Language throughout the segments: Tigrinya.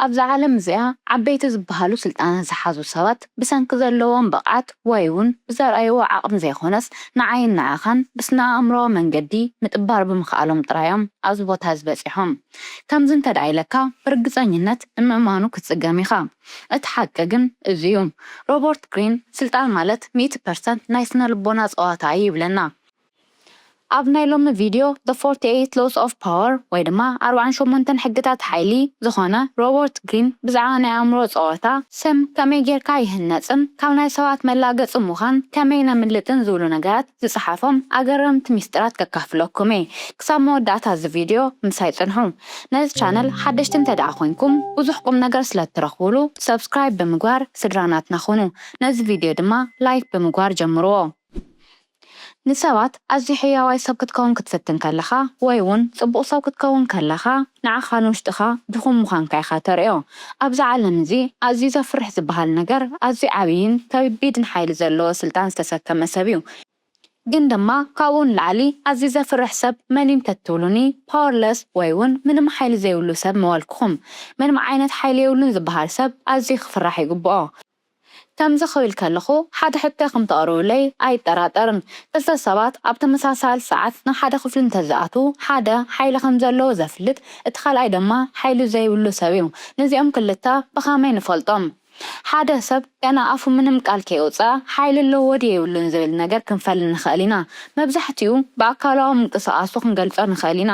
أبز عالم زيها عبيت زبهالو سلطان زحازو سوات بسنك زلوان بقعت ويون بزار أيوة عقم زي خونس نعين نعخان بسنا أمرو من جدي متقبار بمخالهم طرايم أزبوت هزبسيهم كمزن تدعي لكا برقصانينات إمامانو كتسقاميخا اتحققن ازيوم روبرت جرين سلطان مالت 100% نايسنا لبوناز قواتايب لنا ኣብ ናይ ሎሚ ቪድዮ The 48 Laws of Power ወይ ድማ 48 ሕግታት ሓይሊ ዝኾነ ሮበርት ግሪን ብዛዕባ ናይ ኣእምሮ ፀወታ ሰም ከመይ ጌርካ ይህነፅን ካብ ናይ ሰባት መላገፂ ምዃን ከመይ ነምልጥን ዝብሉ ነገራት ዝፀሓፎም ኣገረምቲ ሚስጥራት ከካፍለኩም እየ ክሳብ መወዳእታ እዚ ቪድዮ ምሳይ ፅንሑ ነዚ ቻነል ሓደሽቲ እንተደኣ ኮይንኩም ብዙሕ ቁም ነገር ስለትረኽብሉ ሰብስክራይብ ብምግባር ስድራናትና ኹኑ ነዚ ቪድዮ ድማ ላይክ ብምግባር ጀምርዎ ንሰባት ኣዝዩ ሕያዋይ ሰብ ክትከውን ክትፈትን ከለኻ ወይ እውን ፅቡቕ ሰብ ክትከውን ከለኻ ንዓኻ ንውሽጥኻ ድኹም ምዃንካ ኢኻ ተርእዮ ኣብዚ ዓለም እዚ ኣዝዩ ዘፍርሕ ዝበሃል ነገር ኣዝዩ ዓብይን ከቢድን ሓይሊ ዘለዎ ስልጣን ዝተሰከመ ሰብ እዩ ግን ድማ ካብኡ ንላዕሊ ኣዝዩ ዘፍርሕ ሰብ መን እዩ እንተትብሉኒ ፓወርለስ ወይ እውን ምንም ሓይሊ ዘይብሉ ሰብ ምበልክኹም ምንም ዓይነት ሓይሊ የብሉን ዝበሃል ሰብ ኣዝዩ ክፍራሕ ይግብኦ ከምዚ ክብል ከለኹ ሓደ ሕቶ ከም ተቕርቡለይ ኣይጠራጠርን እዛ ሰባት ኣብ ተመሳሳሊ ሰዓት ንሓደ ክፍሊ እንተዝኣትው ሓደ ሓይሊ ከም ዘለዎ ዘፍልጥ እቲ ካልኣይ ድማ ሓይሊ ዘይብሉ ሰብ እዩ ነዚኦም ክልተ ብኸመይ ንፈልጦም ሓደ ሰብ ገና ኣፉ ምንም ቃል ከይወፅእ ሓይሊ ኣለዎ ድዩ የብሉን ዝብል ነገር ክንፈልጥ ንኽእል ኢና መብዛሕትኡ ብኣካላዊ ምንቅስቓሱ ክንገልፆ ንኽእል ኢና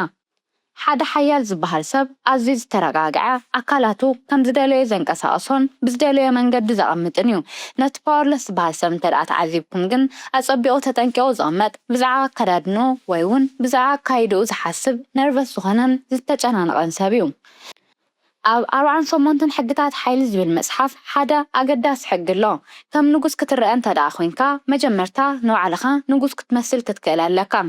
ሓደ ሓያል ዝበሃል ሰብ ኣዝዩ ዝተረጋግዐ ኣካላቱ ከም ዝደለየ ዘንቀሳቕሶን ብዝደለየ መንገዲ ዘቐምጥን እዩ ነቲ ፓወርለስ ዝበሃል ሰብ እንተደኣ ተዓዚብኩም ግን ኣፀቢቑ ተጠንቂቑ ዝቕመጥ ብዛዕባ ኣከዳድንኡ ወይ እውን ብዛዕባ ኣካይድኡ ዝሓስብ ነርቨስ ዝኾነን ዝተጨናነቐን ሰብ እዩ ኣብ 48 ሕግታት ሓይሊ ዝብል መፅሓፍ ሓደ ኣገዳሲ ሕጊ ኣሎ ከም ንጉስ ክትረአ እንተደኣ ኮይንካ መጀመርታ ንባዕልኻ ንጉስ ክትመስል ክትክእል ኣለካ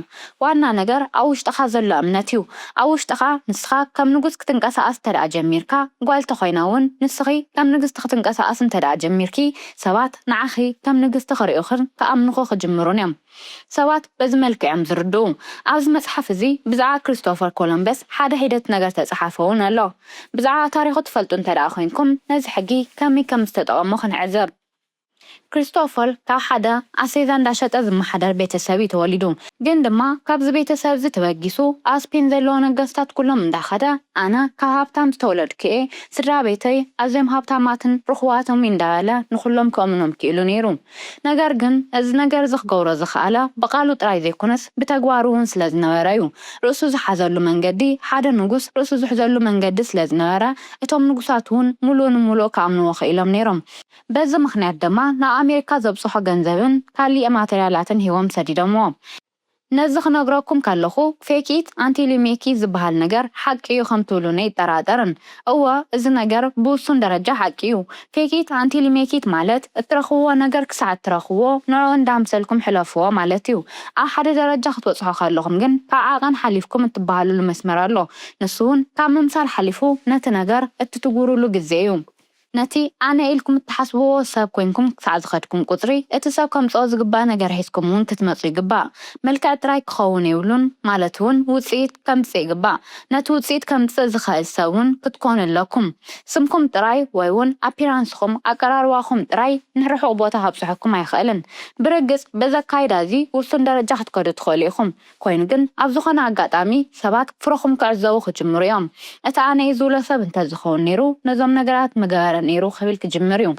ዋና ነገር ኣብ ውሽጥኻ ዘሎ እምነት እዩ ኣብ ውሽጥኻ ንስኻ ከም ንጉስ ክትንቀሳቐስ እንተደኣ ጀሚርካ ጓል እንተኮይና እውን ንስኺ ከም ንግስቲ ክትንቀሳቐስ እንተደኣ ጀሚርኪ ሰባት ንዓኺ ከም ንግስቲ ክሪኡኽን ከኣምንኹ ክጅምሩን እዮም ሰባት በዚ መልክዖም ዝርድኡ ኣብዚ መፅሓፍ እዚ ብዛዕባ ክሪስቶፈር ኮሎምበስ ሓደ ሂደት ነገር ተፃሓፈ እውን ኣሎ ብዛዕባ ታሪኹ ትፈልጡ እንተደኣ ኮይንኩም ነዚ ሕጊ ከመይ ከም ዝተጠቐሞ ክንዕዘብ ክሪስቶፈር ካብ ሓደ ኣሴዛ እንዳሸጠ ዝመሓደር ቤተሰብ እዩ ተወሊዱ ግን ድማ ካብዚ ቤተሰብ እዚ ተበጊሱ ኣብ ስፔን ዘለዎ ነገስታት ኩሎም እንዳኸደ ኣነ ካብ ሃብታም ዝተወለድኩ እየ ስድራ ቤተይ ኣዝዮም ሃብታማትን ርኽዋትን እንዳበለ ንኩሎም ከእምኖም ክኢሉ ነይሩ ነገር ግን እዚ ነገር ዝኽገብሮ ዝኽኣለ ብቓሉ ጥራይ ዘይኮነስ ብተግባሩ እውን ስለዝነበረ እዩ ርእሱ ዝሓዘሉ መንገዲ ሓደ ንጉስ ርእሱ ዝሕዘሉ መንገዲ ስለዝነበረ እቶም ንጉሳት እውን ሙሉእ ንሙሉእ ከኣምንዎ ክኢሎም ነይሮም በዚ ምኽንያት ድማ ናብ ኣሜሪካ ዘብፅሖ ገንዘብን ካሊእ ማተርያላትን ሂቦም ሰዲዶምዎ ነዚ ክነግረኩም ከለኹ ፌክ ኢት አንቲል ዩ ሜክ ኢት ዝበሃል ነገር ሓቂ እዩ ከም ትብሉኒ ኣይጠራጠርን እወ እዚ ነገር ብውሱን ደረጃ ሓቂ እዩ ፌክ ኢት አንቲል ዩ ሜክ ኢት ማለት እትረኽብዎ ነገር ክሳዕ እትረኽብዎ ንዕኡ እንዳምሰልኩም ሕለፍዎ ማለት እዩ ኣብ ሓደ ደረጃ ክትበፅሑ ከለኹም ግን ካብ ዓቐን ሓሊፍኩም እትበሃሉሉ መስመር ኣሎ ንሱ እውን ካብ ምምሳል ሓሊፉ ነቲ ነገር እትትጉሩሉ ግዜ እዩ ነቲ ኣነ ኢልኩም እትሓስብዎ ሰብ ኮይንኩም ክሳዕ ዝኸድኩም ቁፅሪ እቲ ሰብ ከምፅኦ ዝግባእ ነገር ሒዝኩም እውን ክትመፁ ይግባእ መልክዕ ጥራይ ክኸውን የብሉን ማለት እውን ውፅኢት ከምፅእ ይግባእ ነቲ ውፅኢት ከምፅእ ዝኽእል ሰብ እውን ክትኮኑ ኣለኩም ስምኩም ጥራይ ወይ እውን ኣፒራንስኩም ኣቀራርባኹም ጥራይ ንርሑቕ ቦታ ካብፅሐኩም ኣይኽእልን ብርግፅ በዚ ኣካይዳ እዚ ውሱን ደረጃ ክትከዱ ትኽእሉ ኢኹም ኮይኑ ግን ኣብ ዝኾነ ኣጋጣሚ ሰባት ፍረኹም ክዕዘቡ ክጅምሩ እዮም እቲ ኣነ እዩ ዝብሎ ሰብ እንተዝኸውን ነይሩ ነዞም ነገራት መገበረ ነይሩ ክብል ክጅምር እዩ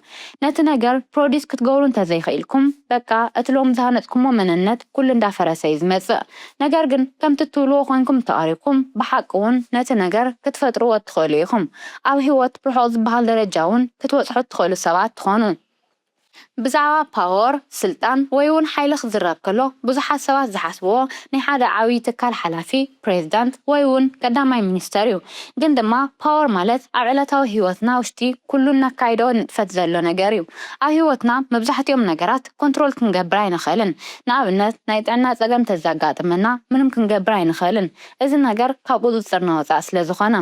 ነቲ ነገር ፕሮዲስ ክትገብሩ እንተዘይኽኢልኩም በቃ እቲ ሎም ዝሃነፅኩሞ መንነት ኩሉ እንዳፈረሰ እዩ ዝመፅእ ነገር ግን ከምቲ ትብልዎ ኮይንኩም ተቐሪብኩም ብሓቂ እውን ነቲ ነገር ክትፈጥርዎ ትኽእሉ ኢኹም ኣብ ሂወት ርሑቕ ዝበሃል ደረጃ እውን ክትበፅሑ ትኽእሉ ሰባት ትኾኑ ብዛዕባ ፓወር ስልጣን ወይ እውን ሓይሊ ክዝረብ ከሎ ብዙሓት ሰባት ዝሓስብዎ ናይ ሓደ ዓብይ ትካል ሓላፊ ፕሬዝዳንት ወይ እውን ቀዳማይ ሚኒስተር እዩ ግን ድማ ፓወር ማለት ኣብ ዕለታዊ ሂወትና ውሽጢ ኩሉ እናካይዶ ንጥፈት ዘሎ ነገር እዩ ኣብ ሂወትና መብዛሕትኦም ነገራት ኮንትሮል ክንገብር ኣይንኽእልን ንኣብነት ናይ ጥዕና ፀገም ተዘጋጥመና ምንም ክንገብር ኣይንኽእልን እዚ ነገር ካብ ቁፅፅር ንወፃእ ስለዝኾነ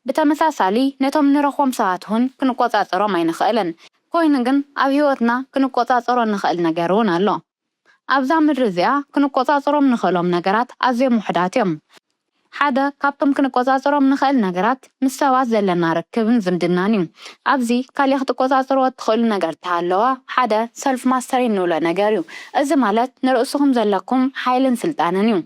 ብተመሳሳሊ ነቶም ንረኽቦም ሰባት እውን ክንቆፃፀሮም ኣይንኽእልን ኮይኑ ግን ኣብ ሂወትና ክንቆፃፀሮ ንኽእል ነገር እውን ኣሎ ኣብዛ ምድሪ እዚኣ ክንቆፃፀሮም ንኽእሎም ነገራት ኣዝዮም ውሕዳት እዮም ሓደ ካብቶም ክንቆፃፀሮም ንኽእል ነገራት ምስ ሰባት ዘለና ርክብን ዝምድናን እዩ። ኣብዚ ካሊእ ክትቆፃፀርዎ እትኽእሉ ነገር እንተሃለወ ሓደ ሰልፍ ማስተሪ እንብሎ ነገር እዩ። እዚ ማለት ንርእስኹም ዘለኩም ሓይልን ስልጣንን እዩ።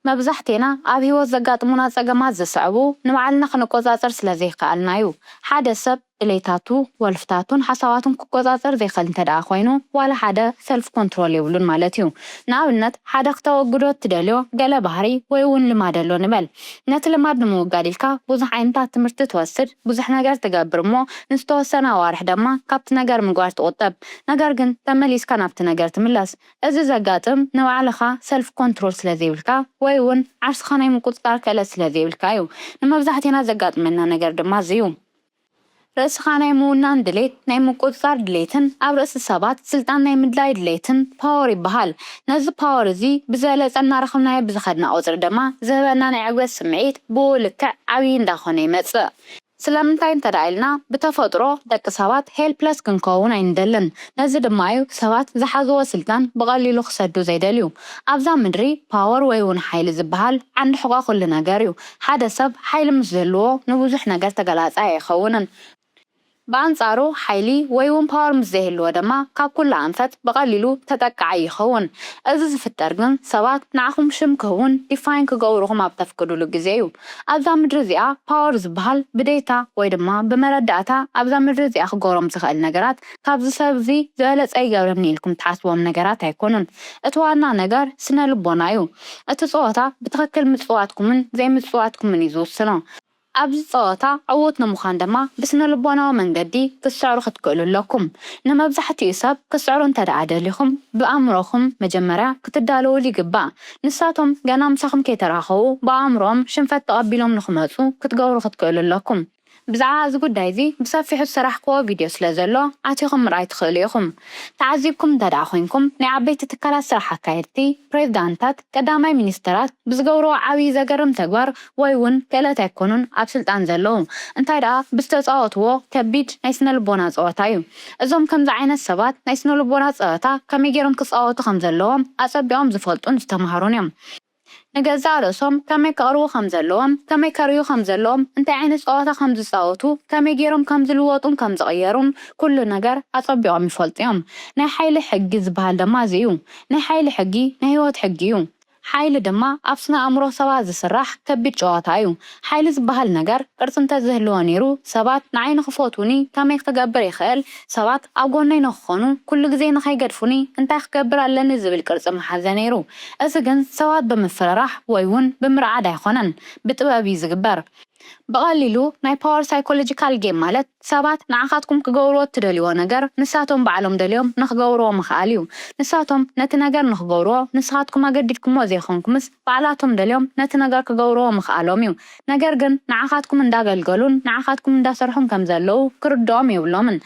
መብዛሕትና ኣብ ሂወት ዘጋጥሙና ፀገማት ዝስዕቡ ንባዕልና ክንቆፃፀር ስለዘይከኣልና እዩ። ሓደ ሰብ ድሌታቱ ወልፍታቱን ሓሳባቱን ክቆፃፀር ዘይኽእል እንተደኣ ኮይኑ ዋላ ሓደ ሰልፍ ኮንትሮል የብሉን ማለት እዩ። ንኣብነት ሓደ ክተወግዶ እትደልዮ ገለ ባህሪ ወይ እውን ልማድ ኣሎ ንበል። ነቲ ልማድ ንምውጋድ ኢልካ ብዙሕ ዓይነታት ትምህርቲ ትወስድ፣ ብዙሕ ነገር ትገብር እሞ ንዝተወሰነ ኣዋርሕ ድማ ካብቲ ነገር ምግባር ትቁጠብ። ነገር ግን ተመሊስካ ናብቲ ነገር ትምለስ። እዚ ዘጋጥም ንባዕልኻ ሰልፍ ኮንትሮል ስለዘይብልካ ወይ እውን ዓርስኻ ናይ ምቁፅፃር ክእለት ስለዘይብልካ እዩ። ንመብዛሕትና ዘጋጥመና ነገር ድማ እዚ እዩ። ርእስኻ ናይ ምውናን ድሌት ናይ ምቁፅፃር ድሌትን ኣብ ርእሲ ሰባት ስልጣን ናይ ምድላይ ድሌትን ፓወር ይበሃል። ነዚ ፓወር እዚ ብዝበለፀ እናረኸብናዮ ብዝኸድና ቁፅሪ ድማ ዝህበና ናይ ዕግበት ስምዒት ብኡ ልክዕ ዓብዪ እንዳኾነ ይመፅእ። ስለምንታይ እንተደኣ ኢልና ብተፈጥሮ ደቂ ሰባት ሄልፕለስ ክንከውን ኣይንደልን። ነዚ ድማ እዩ ሰባት ዝሓዝዎ ስልጣን ብቐሊሉ ክሰዱ ዘይደልዩ። ኣብዛ ምድሪ ፓወር ወይ እውን ሓይሊ ዝበሃል ዓንዲ ሕቖ ኩሉ ነገር እዩ። ሓደ ሰብ ሓይሊ ምስ ዘለዎ ንብዙሕ ነገር ተገላፃይ ኣይኸውንን። በአንጻሩ ሓይሊ ወይ እውን ፓወር ምስ ዘይህልዎ ድማ ካብ ኩሉ ኣንፈት ብቐሊሉ ተጠቃዓይ ይኸውን። እዚ ዝፍጠር ግን ሰባት ንዓኹም ሽም ክውን ዲፋይን ክገብሩኹም ኣብ ተፍቅድሉ ግዜ እዩ። ኣብዛ ምድሪ እዚኣ ፓወር ዝበሃል ብዴታ ወይ ድማ ብመረዳእታ ኣብዛ ምድሪ እዚኣ ክገብሮም ዝኽእል ነገራት ካብዚ ሰብ እዚ ዝበለፀ ይገብረኒ ኢልኩም ትሓስቦም ነገራት ኣይኮኑን። እቲ ዋና ነገር ስነ ልቦና እዩ። እቲ ፀወታ ብትክክል ምፅዋትኩምን ዘይምፅዋትኩምን እዩ ዝውስኖ። ኣብዚ ፀወታ ዕዉት ንምዃን ድማ ብስነ ልቦናዊ መንገዲ ክስዕሩ ክትክእሉ ኣለኩም። ንመብዛሕትኡ ሰብ ክስዕሩ እንተደኣ ደሊኹም ብኣእምሮኹም መጀመርያ ክትዳለውሉ ይግባእ። ንሳቶም ገና ምሳኹም ከይተራኸቡ ብኣእምሮኦም ሽንፈት ተቐቢሎም ንኽመፁ ክትገብሩ ክትክእሉ ኣለኩም። ብዛዕባ እዚ ጉዳይ እዚ ብሰፊሑ ዝሰራሕክዎ ቪድዮ ስለ ዘሎ ኣትኹም ምርኣይ ትኽእሉ ኢኹም። ተዓዚብኩም እንተደኣ ኮይንኩም ናይ ዓበይቲ ትካላት ስራሕ ኣካየድቲ፣ ፕሬዚዳንታት፣ ቀዳማይ ሚኒስተራት ብዝገብርዎ ዓብዪ ዘገርም ተግባር ወይ እውን ክእለት ኣይኮኑን ኣብ ስልጣን ዘለዉ እንታይ ደኣ ብዝተፃወትዎ ከቢድ ናይ ስነ ልቦና ፀወታ እዩ። እዞም ከምዚ ዓይነት ሰባት ናይ ስነ ልቦና ፀወታ ከመይ ገይሮም ክፃወቱ ከም ዘለዎም ኣፀቢቖም ዝፈልጡን ዝተምሃሩን እዮም። ንገዛእ ርእሶም ከመይ ከቕርቡ ከም ዘለዎም፣ ከመይ ከርዩ ከም ዘለዎም፣ እንታይ ዓይነት ፀወታ ከም ዝፃወቱ፣ ከመይ ገይሮም ከም ዝልወጡን ከም ዝቕየሩን ኩሉ ነገር ኣፀቢቖም ይፈልጡ እዮም። ናይ ሓይሊ ሕጊ ዝበሃል ድማ እዚ እዩ። ናይ ሓይሊ ሕጊ ናይ ሂወት ሕጊ እዩ። ሓይሊ ድማ ኣብ ስነ ኣእምሮ ሰባት ዝስራሕ ከቢድ ጨዋታ እዩ። ሓይሊ ዝበሃል ነገር ቅርፂ እንተዝህልዎ ነይሩ ሰባት ንዓይ ንኽፈትዉኒ ከመይ ክገብር ይኽእል፣ ሰባት ኣብ ጎነይ ንክኾኑ ኩሉ ግዜ ንኸይገድፉኒ እንታይ ክገብር ኣለኒ ዝብል ቅርፂ መሓዘ ነይሩ። እዚ ግን ሰባት ብምፍርራሕ ወይ እውን ብምርዓድ ኣይኮነን፣ ብጥበብ እዩ ዝግበር። ብቐሊሉ ናይ ፓወር ሳይኮሎጂካል ጌም ማለት ሰባት ንዓኻትኩም ክገብርዎ እትደልይዎ ነገር ንሳቶም ባዕሎም ደልዮም ንኽገብርዎ ምኽኣል እዩ። ንሳቶም ነቲ ነገር ንኽገብርዎ ንስኻትኩም ኣገዲድኩምዎ ዘይኮንኩምስ ባዕላቶም ደልዮም ነቲ ነገር ክገብርዎ ምኽኣሎም እዩ። ነገር ግን ንዓኻትኩም እንዳገልገሉን ንዓኻትኩም እንዳሰርሑን ከም ዘለዉ ክርድኦም የብሎምን።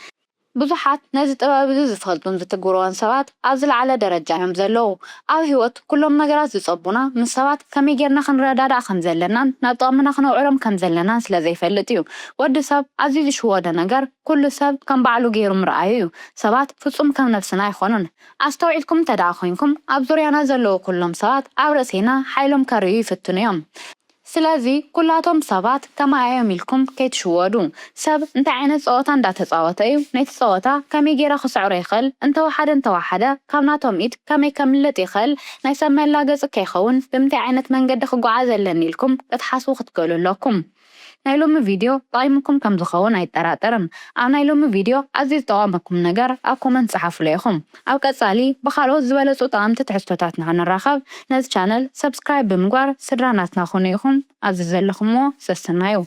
ብዙሓት ነዚ ጥበብ እዚ ዝፈልጡን ዝትግብርዎን ሰባት ኣብ ዝለዓለ ደረጃ እዮም ዘለዉ። ኣብ ሂወት ኩሎም ነገራት ዝፀቡና ምስ ሰባት ከመይ ጌርና ክንረዳዳእ ከም ዘለናን ናብ ጥቕምና ክነውዕሎም ከም ዘለናን ስለዘይፈልጥ እዩ። ወዲ ሰብ ኣዝዩ ዝሽወዶ ነገር ኩሉ ሰብ ከም ባዕሉ ገይሩ ምርኣዩ እዩ። ሰባት ፍጹም ከም ነፍስና ኣይኾኑን። ኣስተውዒልኩም እንተደኣ ኮይንኩም ኣብ ዙርያና ዘለዉ ኩሎም ሰባት ኣብ ርእሴና ሓይሎም ከርዩ ይፍትኑ እዮም። ስለዚ ኩላቶም ሰባት ከማዮም ኢልኩም ከይትሽወዱ። ሰብ እንታይ ዓይነት ፀወታ እንዳተፃወተ እዩ ነቲ ፀወታ ከመይ ጌራ ክስዕሮ ይኽእል፣ እንተወሓደ ካብ ናቶም ኢድ ከመይ ከምልጥ ይኽእል፣ ናይ ሰብ መላገፂ ከይኸውን ብምንታይ ዓይነት መንገዲ ክጓዓዝ ኣለኒ ኢልኩም ክትሓስቡ ክትክእሉ ኣለኩም። ናይ ሎሚ ቪድዮ ጠቒምኩም ከም ዝኸውን ኣይጠራጠርን። ኣብ ናይ ሎሚ ቪድዮ ኣዝዩ ዝጠቐመኩም ነገር ኣብ ኮመንት ፃሓፍሉ ኢኹም። ኣብ ቀፃሊ ብካልኦት ዝበለፁ ጠቐምቲ ትሕዝቶታት ንኽንራኸብ ነዚ ቻነል ሰብስክራይብ ብምግባር ስድራ ናትና ኹኑ ኢኹም። ኣብዚ ዘለኹምዎ ሰስናዩ